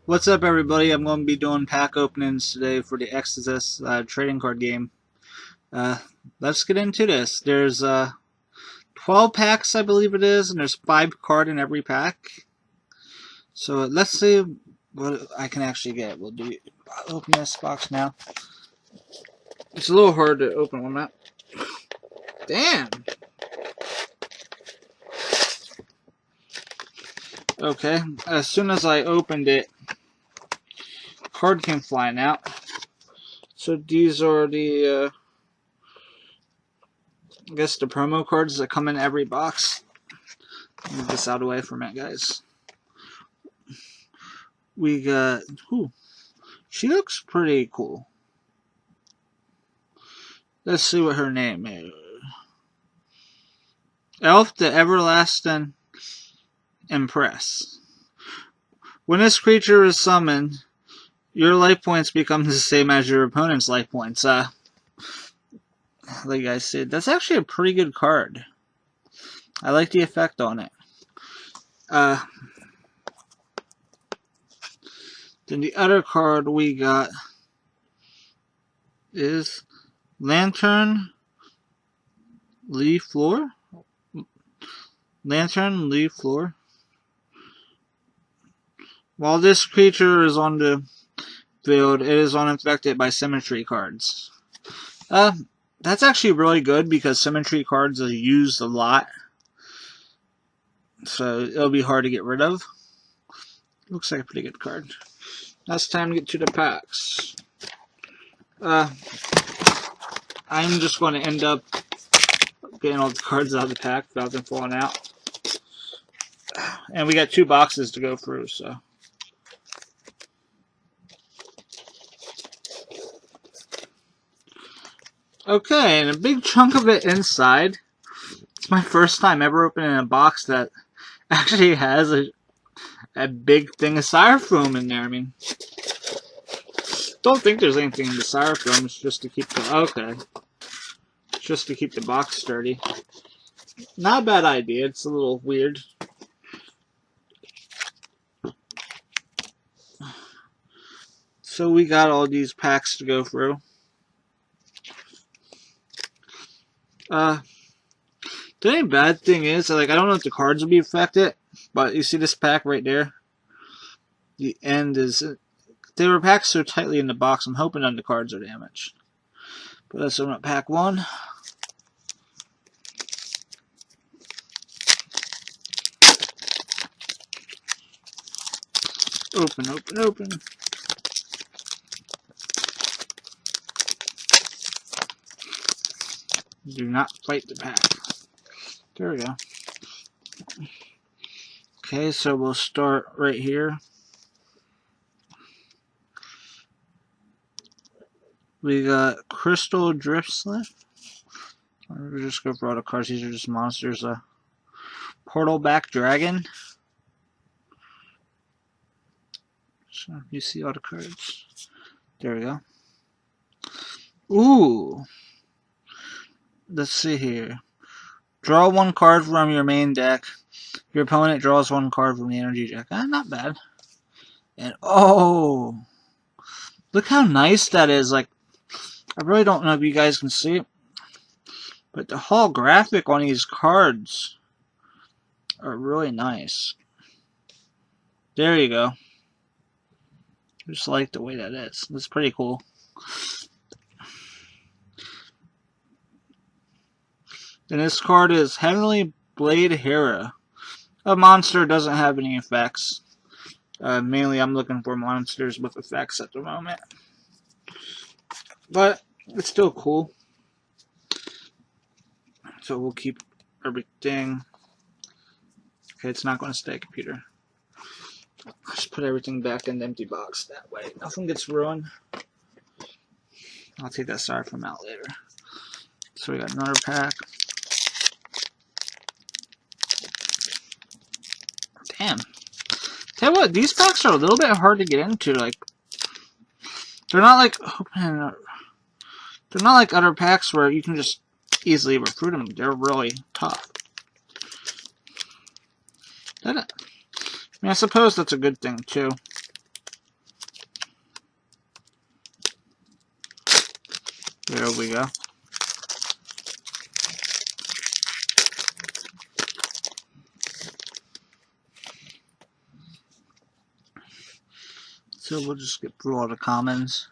What's up, everybody? I'm going to be doing pack openings today for the Exodus trading card game. Let's get into this. There's 12 packs, I believe it is, and there's 5 cards in every pack. So let's see what I can actually get. I'll open this box now. It's a little hard to open one up. Damn! Okay, as soon as I opened it, card came flying out. So these are the I guess the promo cards that come in every box. Move this out of the way for a minute, guys. We got, she looks pretty cool. Let's see what her name is. Elf the Everlasting Empress. When this creature is summoned, your life points become the same as your opponent's life points. Like I said, that's actually a pretty good card. I like the effect on it. Then the other card we got is Lantern Leaf Floor. Lantern Leaf Floor. While this creature is on the field, it is unaffected by symmetry cards. That's actually really good because symmetry cards are used a lot. So it'll be hard to get rid of. Looks like a pretty good card. Now it's time to get to the packs. I'm just going to end up getting all the cards out of the pack without them falling out. And we got 2 boxes to go through, so. Okay, and a big chunk of it inside. It's my first time ever opening a box that actually has a big thing of styrofoam in there. I mean, don't think there's anything in the styrofoam. It's just to keep the just to keep the box sturdy. Not a bad idea. It's a little weird. So we got all these packs to go through. The only bad thing is, like, I don't know if the cards will be affected, but you see this pack right there? The end is... They were packed so tightly in the box, I'm hoping none of the cards are damaged. But let's open up pack 1. Open, open, open. Do not fight the pack. There we go. Okay, so we'll start right here. We got Crystal Drift Slip. We'll just go for all the cards. These are just monsters. Portal Back Dragon. So you see all the cards. There we go. Ooh. Let's see here. Draw 1 card from your main deck. Your opponent draws 1 card from the energy deck. Not bad. And oh, look how nice that is. Like, I really don't know if you guys can see it, but the holographic on these cards are really nice. There you go. Just like the way that is. That's pretty cool. And this card is Heavenly Blade Hera. A monster doesn't have any effects. Mainly I'm looking for monsters with effects at the moment. But it's still cool. So we'll keep everything. Okay, it's not going to stay, computer. Just put everything back in the empty box. That way nothing gets ruined. I'll take that styrofoam out later. So we got another pack. Damn. Tell you what, these packs are a little bit hard to get into. Like, they're not like they're not like other packs where you can just easily recruit them. They're really tough. I mean, I suppose that's a good thing too. There we go. So we'll just get through all the commons.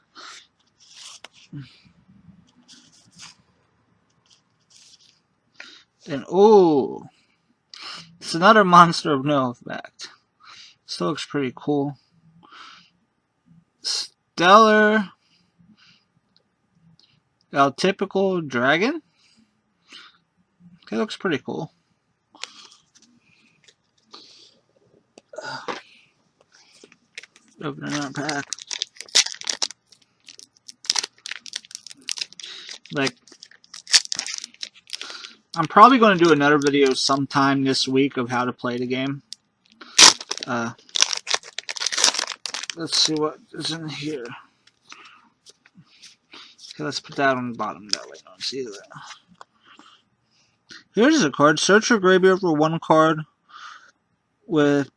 And oh, it's another monster of no effect. Still looks pretty cool. Stellar typical dragon. Okay, looks pretty cool. Opening our pack. Like, I'm probably going to do another video sometime this week of how to play the game. Let's see what is in here. Okay, let's put that on the bottom. That way I don't see that. Here's a card. Search your graveyard for one card with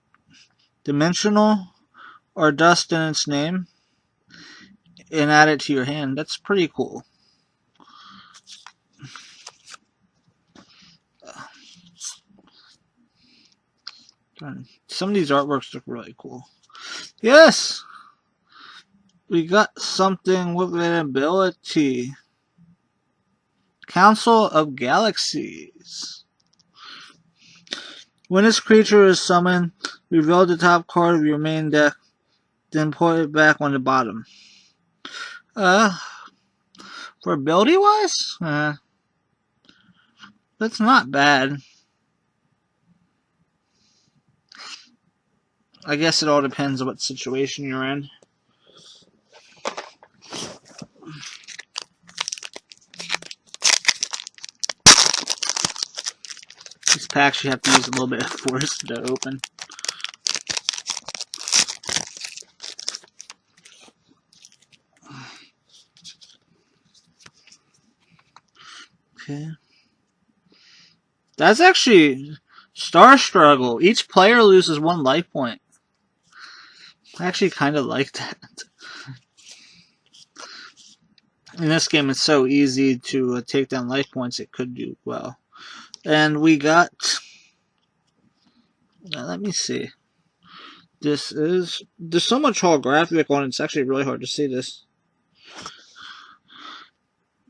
dimensional or dust in its name and add it to your hand. That's pretty cool. Some of these artworks look really cool. Yes! We got something with an ability. Council of Galaxies. When this creature is summoned, reveal the top card of your main deck, then put it back on the bottom. For ability wise, that's not bad. I guess it all depends on what situation you're in. These packs you have to use a little bit of force to open. Okay. That's actually Star Struggle. Each player loses 1 life point. I actually kind of like that. In this game, it's so easy to take down life points, it could do well. And we got... let me see. There's so much holographic on it, it's actually really hard to see this.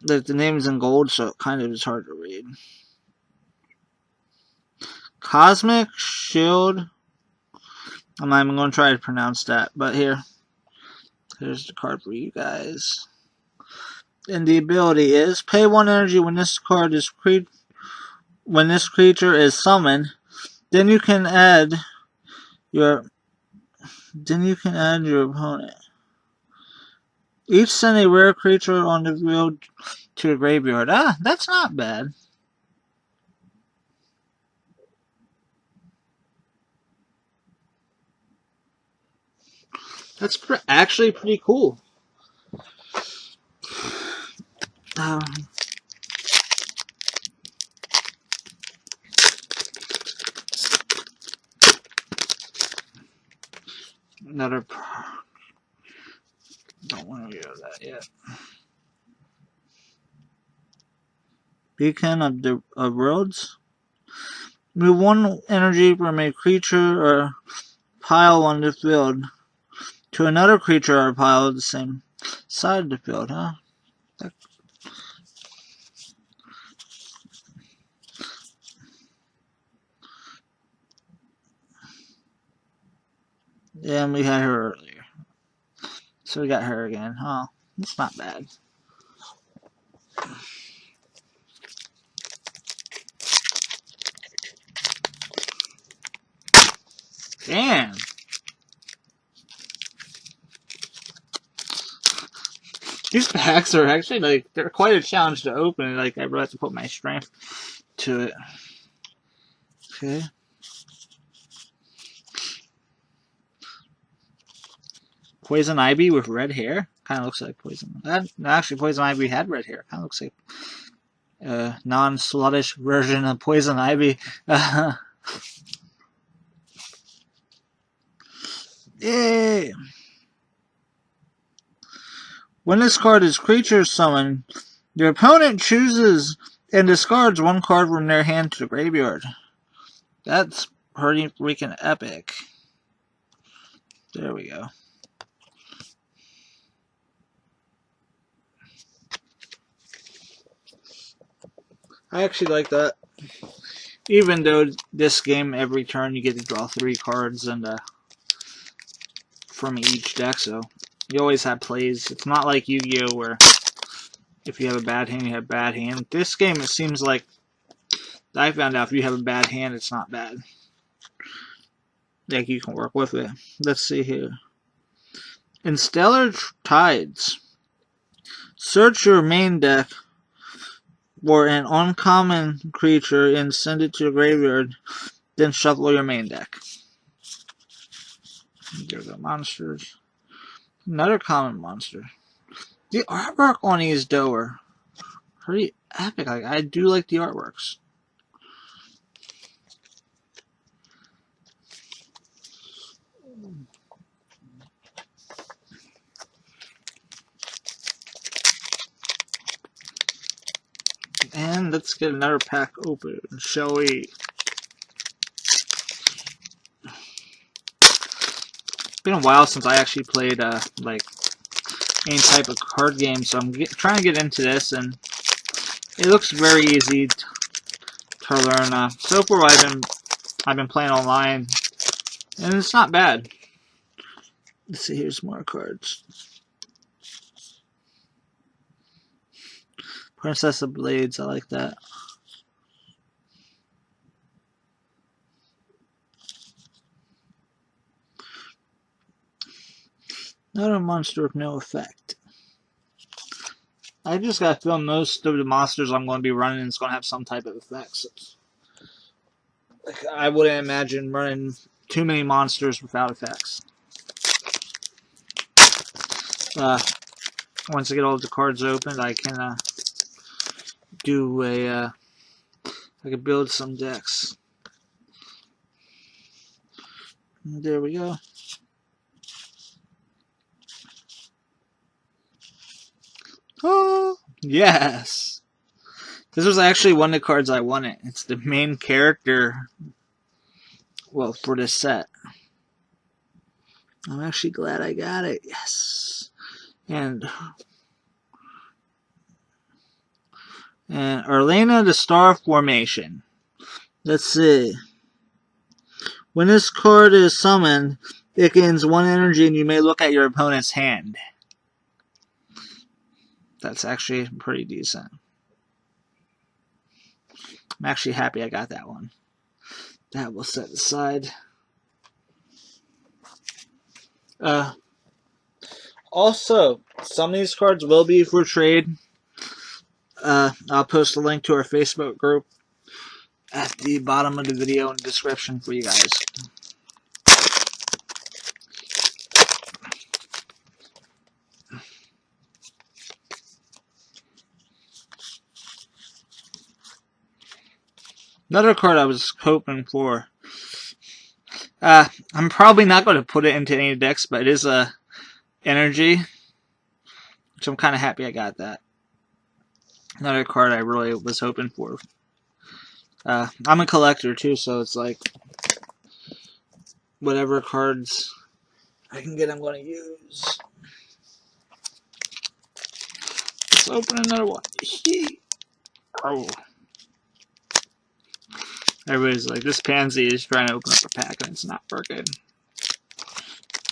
The name is in gold, so it kind of is hard to read. Cosmic Shield. I'm not even going to try to pronounce that, but here's the card for you guys. And the ability is pay 1 energy when this card is when this creature is summoned. Then you can add your opponent. Each send a rare creature on the field to the graveyard. That's not bad. That's actually pretty cool. Another... don't want to read that yet. Beacon of Worlds. Move 1 energy from a creature or pile on the field to another creature or pile of the same side of the field, huh? Yeah, and we had her earlier. So we got her again. Oh, that's not bad. Damn. These packs are actually, like, they're quite a challenge to open. Like, I really have to put my strength to it. Okay. Poison Ivy with red hair. Kind of looks like Poison. Actually, Poison Ivy had red hair. Kind of looks like a non-sluttish version of Poison Ivy. Yay! When this card is creature summoned, Your opponent chooses and discards one card from their hand to the graveyard. That's pretty freaking epic. There we go. I actually like that. Even though this game, every turn you get to draw 3 cards and from each deck, so you always have plays. It's not like Yu-Gi-Oh! Where if you have a bad hand, you have a bad hand. This game, it seems like I found out if you have a bad hand, it's not bad. Like you can work with it. Let's see here. In Stellar Tides, search your main deck for an uncommon creature and send it to your graveyard. Then shuffle your main deck. There's the monsters. Another common monster. The artwork on these though are pretty epic. Like, I do like the artworks. And let's get another pack open, shall we? It's been a while since I actually played like any type of card game, so I'm trying to get into this, and it looks very easy to learn. So far, I've been playing online, and it's not bad. Let's see. Here's more cards. Princess of Blades. I like that. Another monster with no effect. I just got to feel most of the monsters I'm going to be running is going to have some type of effects. Like, I wouldn't imagine running too many monsters without effects. Once I get all the cards opened, I can do a. I can build some decks. There we go. Oh, yes! This was actually one of the cards I wanted. It's the main character, well, for this set. I'm actually glad I got it. Yes. And Arlena, the Star Formation. Let's see. When this card is summoned, it gains 1 energy and you may look at your opponent's hand. That's actually pretty decent. I'm actually happy I got that one. That will set aside. Also, some of these cards will be for trade. I'll post a link to our Facebook group at the bottom of the video in the description for you guys. Another card I was hoping for. I'm probably not going to put it into any decks, but it is a energy, which I'm kind of happy I got that. Another card I really was hoping for. I'm a collector too, so it's like whatever cards I can get, I'm going to use. Let's open another one. Oh. Everybody's like, this pansy is trying to open up a pack and it's not working.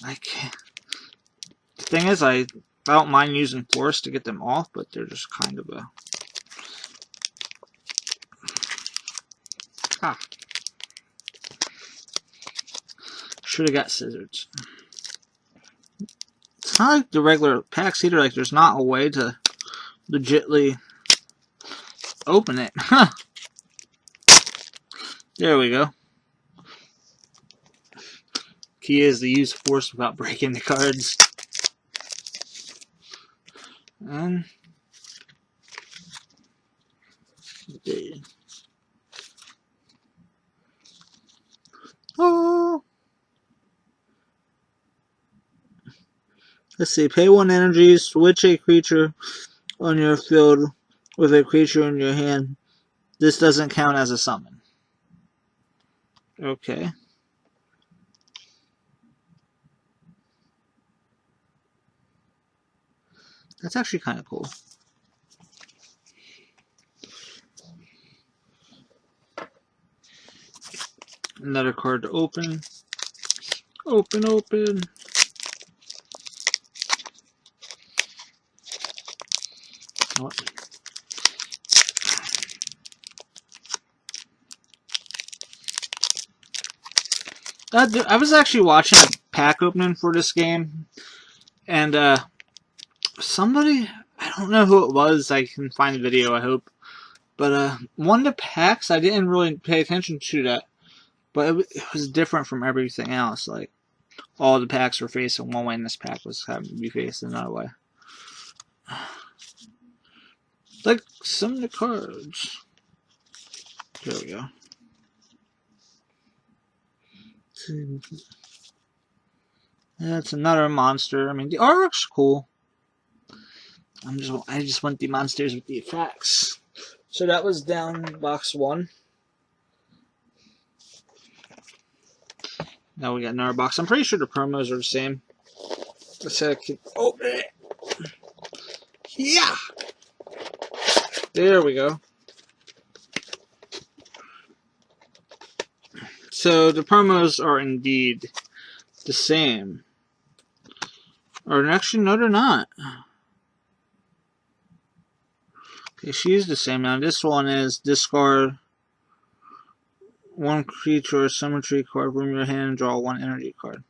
I can't. The thing is, I don't mind using force to get them off, but they're just kind of a... Ah. Should have got scissors. It's not like the regular packs either. Like, there's not a way to legitly open it. Huh. There we go. Key is to use force without breaking the cards. And oh, let's see. Pay 1 energy. Switch a creature on your field with a creature in your hand. This doesn't count as a summon. Okay. That's actually kind of cool. Another card to open. Open, open. What? I was actually watching a pack opening for this game, and somebody, I don't know who it was, I can find the video, I hope, but one of the packs, I didn't really pay attention to that, but it was different from everything else. Like, all the packs were facing one way, and this pack was having to be facing another way. Like some of the cards. There we go. That's another monster. I mean, the artwork's cool. I just want the monsters with the effects. So that was down box 1. Now we got another box. I'm pretty sure the promos are the same. Let's see if I can open it. Yeah! There we go. So the promos are indeed the same. Or actually, no, they're not. Okay, she's the same now. This one is discard 1 creature or symmetry card from your hand and draw 1 energy card.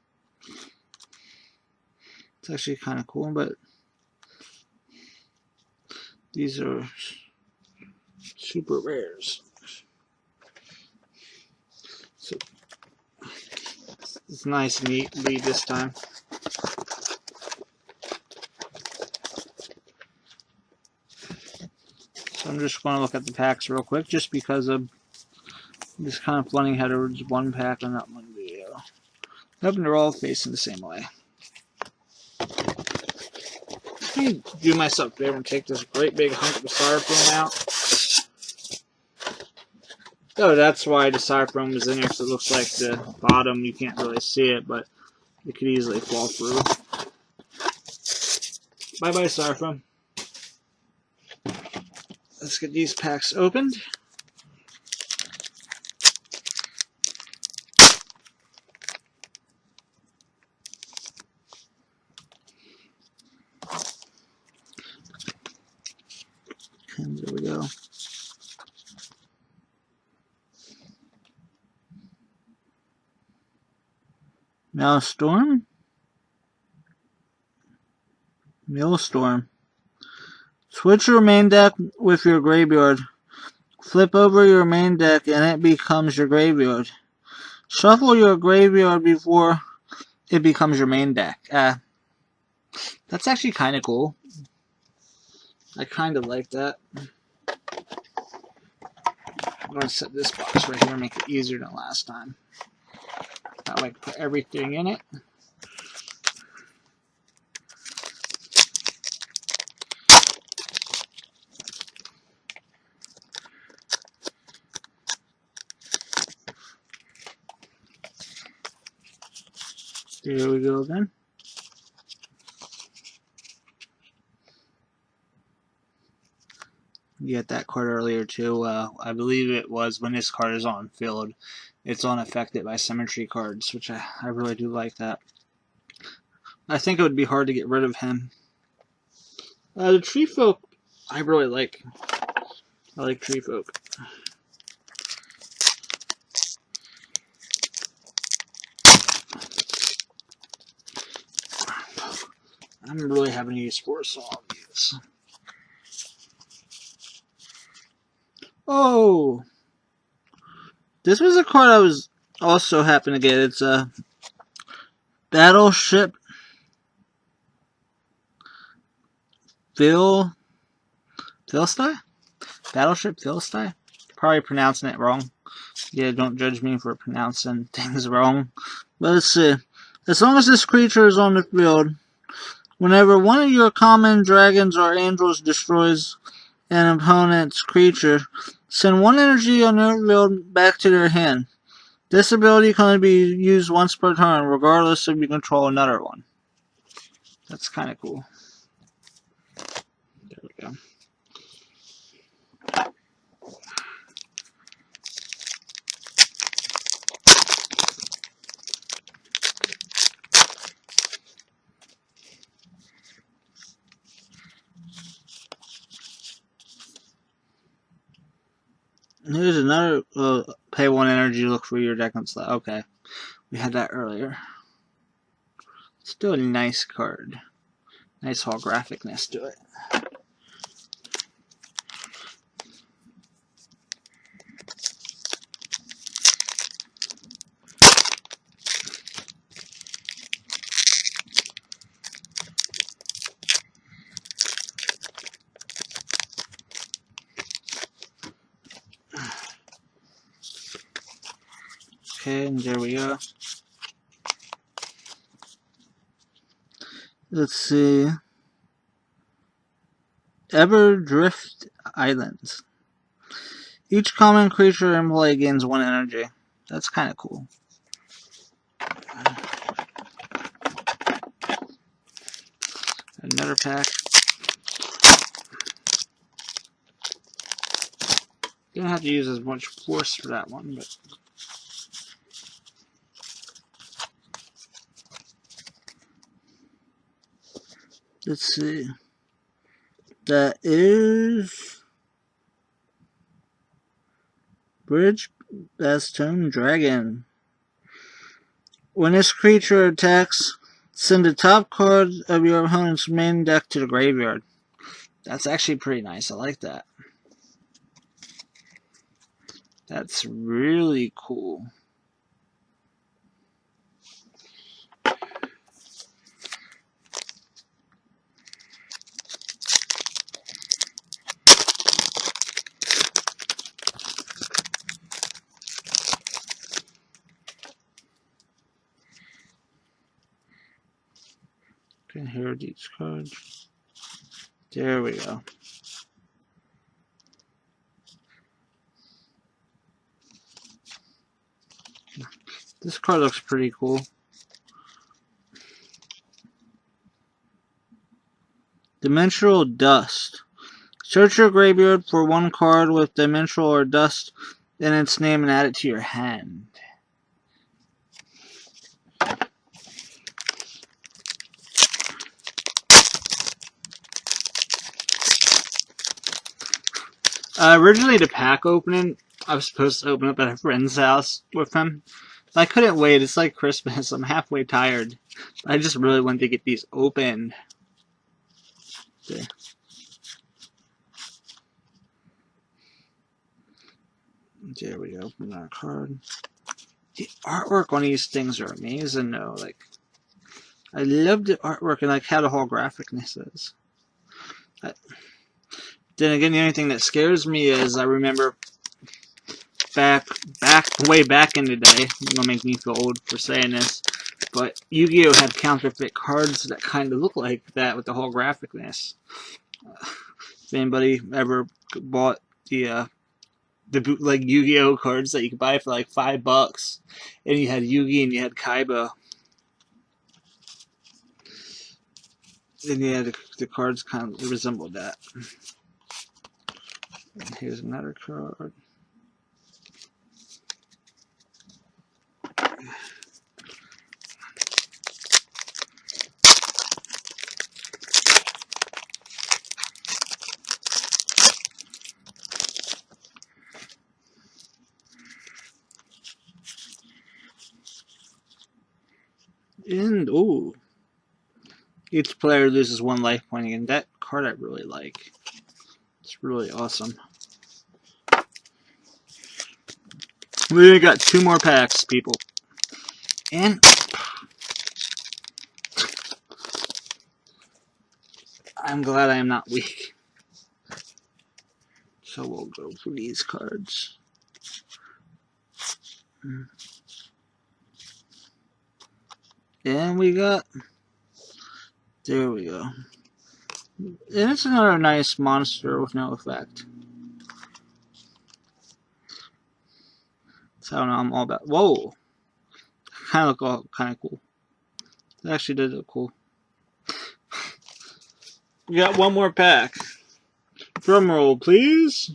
It's actually kind of cool, but these are super rares. So it's nice and neat lead this time. So I'm just going to look at the packs real quick, just because of this kind of funny how there was one pack and not one video. Nope, they're all facing the same way. Let me do myself a favor and take this great big hunk of styrofoam out. Oh, that's why the styrofoam is in here, because it looks like the bottom, you can't really see it, but it could easily fall through. Bye-bye, styrofoam. Let's get these packs opened. And there we go. Maelstrom. Switch your main deck with your graveyard. Flip over your main deck and it becomes your graveyard. Shuffle your graveyard before it becomes your main deck. That's actually kind of cool. I kind of like that. I'm going to set this box right here and make it easier than last time. I like to put everything in it. There we go then. You got that card earlier too. I believe it was when this card is on field, it's unaffected by symmetry cards, which I really do like that. I think it would be hard to get rid of him. The Tree Folk, I really like. I like Tree Folk. I'm really having to use force on all these. Oh! This was a card I was also happy to get. It's a Battleship Philstai? Battleship Philstai? Probably pronouncing it wrong. Yeah, don't judge me for pronouncing things wrong. But let's see. As long as this creature is on the field, whenever one of your common dragons or angels destroys an opponent's creature, send one energy on their field back to their hand. This ability can only be used once per turn, regardless if you control another one. That's kind of cool. There we go. Here's another pay one energy, look for your deck and slot. Okay, we had that earlier. Still a nice card. Nice holographicness to it. Okay, and there we go. Let's see. Everdrift Islands. Each common creature in play gains one energy. That's kind of cool. Another pack. You don't have to use as much force for that one, but let's see. That is Bridge Bastion Dragon. When this creature attacks, send the top card of your opponent's main deck to the graveyard. That's actually pretty nice. I like that. That's really cool. Okay, here are these cards. There we go. This card looks pretty cool. Dimensional Dust. Search your graveyard for one card with dimensional or dust in its name and add it to your hand. Originally, the pack opening, I was supposed to open up at a friend's house with him. I couldn't wait. It's like Christmas. I'm halfway tired. I just really wanted to get these opened. Okay. There we go. Open our card. The artwork on these things are amazing, though. Like, I love the artwork and like how the whole-graphicness is. Then again, the only thing that scares me is I remember way back in the day. It's gonna make me feel old for saying this, but Yu-Gi-Oh had counterfeit cards that kind of look like that with the holographicness. If anybody ever bought the bootleg Yu-Gi-Oh cards that you could buy for like $5, and you had Yugi and you had Kaiba, and yeah, the cards kind of resembled that. And here's another card. And, ooh. Each player loses one life point again. That card I really like. It's really awesome. We only got 2 more packs, people. And I'm glad I am not weak. So we'll go for these cards. And we got... There we go. And it's another nice monster with no effect. So I don't know, I'm all about. Whoa! Kind of look all kind of cool. It actually did look cool. We got one more pack. Drum roll, please.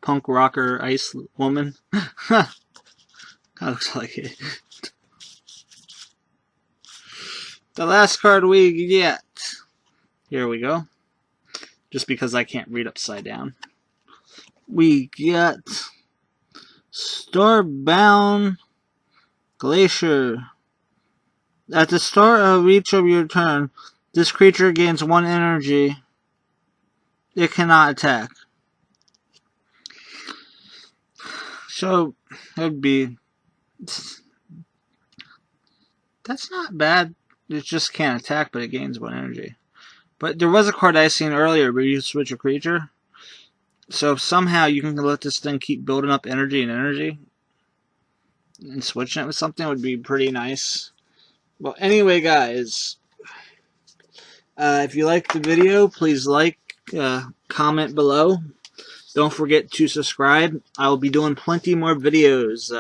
Punk rocker ice woman. Kind of looks like it. The last card we get. Here we go. Just because I can't read upside down. We get Starbound Glacier. At the start of each of your turn, this creature gains 1 energy. It cannot attack. So, it would be... That's not bad. It just can't attack, but it gains 1 energy. But there was a card I seen earlier where you switch a creature. So if somehow you can let this thing keep building up energy and switching it with something would be pretty nice. Well, anyway, guys, if you liked the video, please like, comment below. Don't forget to subscribe. I will be doing plenty more videos.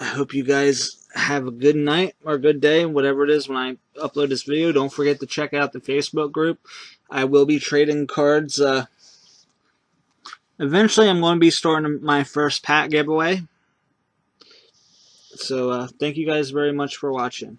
I hope you guys have a good night or a good day, whatever it is when I upload this video. Don't forget to check out the Facebook group. I will be trading cards. Eventually, I'm going to be starting my first pack giveaway. So, thank you guys very much for watching.